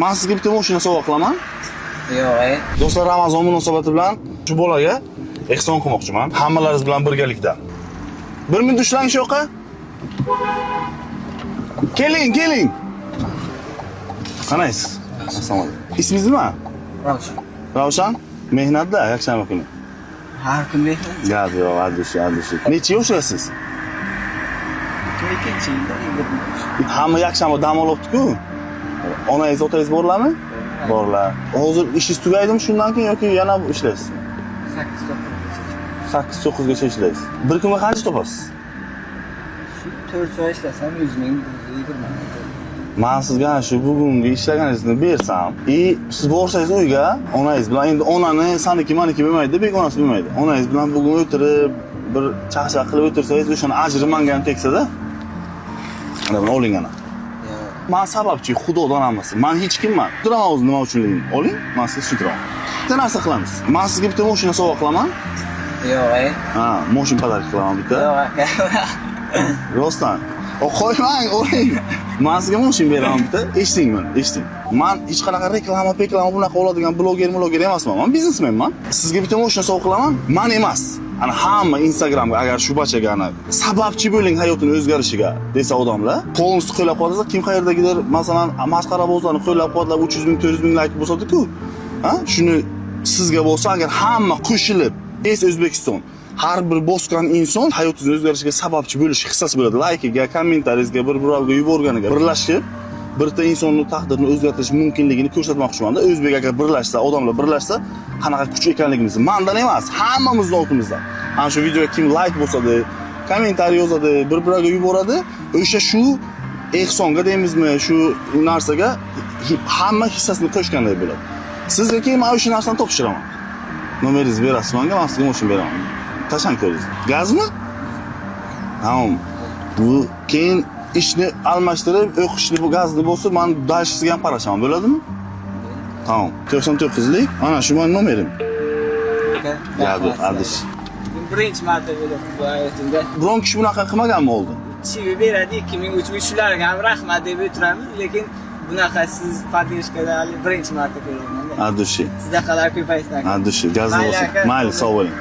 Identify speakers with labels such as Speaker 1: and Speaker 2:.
Speaker 1: Men sizga bitta mashina sovg'a qilaman.
Speaker 2: Yo'q,
Speaker 1: Do'stlar, Ramazon munosabati bilan shu bolaga ehson qilmoqchiman. Hammalaringiz bilan birgalikda. 1 minut ushlang shu yoqqa. Keling. Qanaysiz? Assalomu alaykum. Ismingiz nima?
Speaker 2: Ravshan.
Speaker 1: Ravshan? Mehnatda, yakshanba kuni.
Speaker 2: Har kun mehnat.
Speaker 1: Yo'q, adish. Necha yoshsiz?
Speaker 2: 2-yil.
Speaker 1: Hamma yakshanba dam olibdi-ku. Onangiz, otangiz borlarmi? Borlar. Hozir ishingiz tugaydimi shundan keyin yoki yana ishlaysiz? 8-9 gacha ishlaysiz. Bir kunga qancha topasiz?
Speaker 2: Shu 4 soat ishlasam 100 ming, 120 ming.
Speaker 1: Men sizga shu bugungi ishlaganingizni bersam, siz borsangiz uyga, onangiz bilan endi onani saniki maniki bo'lmaydi, begonasi bo'lmaydi. Onangiz bilan bugun o'tirib, bir chaqchaq qilib o'tirsangiz, o'shani ajri menga ham tegsada. Ana buni oling ana. Men sababchi Xudodan emas. Men hech kimman. Turaman o'zi nima uchunligini. Oling, men sizga tushuntiraman. Bitta narsa qilamiz. Men sizga bitta mashina sovg'a qilaman.
Speaker 2: Yo'q,
Speaker 1: Ha, mashina pодарок qilaman bitta.
Speaker 2: Yo'q.
Speaker 1: Rostdan. Qo'ymang, oling. Men sizga mashina beraman bitta. Eshiting. Men hech qanaqa reklama bunaqa oladigan bloger emasman. Men biznesmenman. Sizga bitta mashina sovg'a qilaman. Men emas. Ana hamma Instagramga agar shu bachaga sababchi bo'ling hayotini o'zgarishiga desa odamlar, qo'lni qo'llab qolsa, kim qayerdagidir, masalan, masxara bozorni qo'llab qolib 300 ming, 400 ming like bo'lsa-ku, ha? Shuni sizga bo'lsa, agar hamma qo'shilib, O'zbekiston har bir bosgan inson hayotining o'zgarishiga sababchi bo'lish hissasi bo'ladi. Like'iga, kommentariyasiga, bir-birovga yuborganiga birlashib, birta insonning taqdirini o'zgartirish mumkinligini ko'rsatmoqchiman-da. O'zbek agar birlashsa, odamlar birlashsa, qanaqa kuch ekanligimizni mendan emas, hammamizning ortimizdan. Ana shu videoga kim like bosadi, kommentariy yozadi, bir-biriga yuboradi, o'sha shu ehsonga deymizmi, shu narsaga hamma hissasini qo'shganday bo'ladi. Sizga keyin men o'sha narsani topshiraman. Nomeringizni berasiz menga, men sizga mashina beraman. Tashakkuringiz. Gazmi? Tamam. Bu keyin ishni almashtirib, o'qishni bu gazni bo'lsa, men dashsiga ham qarashaman, bo'ladimi? Tamam. 99lik. Ana shu men nomerim. Yo'q, adish.
Speaker 2: Birinchi marta bo'ldi bu hayotimda.
Speaker 1: Biron kishi bunaqa qilmaganmi oldi?
Speaker 2: Chivi beradi 2000, 3000 shularga ham rahmat deb o'tiramiz, lekin bunaqa siz podдержкада birinchi marta ko'ryapman.
Speaker 1: Adish.
Speaker 2: Sizda qadar ko'paysin.
Speaker 1: Adish. Gazni bo'lsa. Mayli, sog' bo'ling.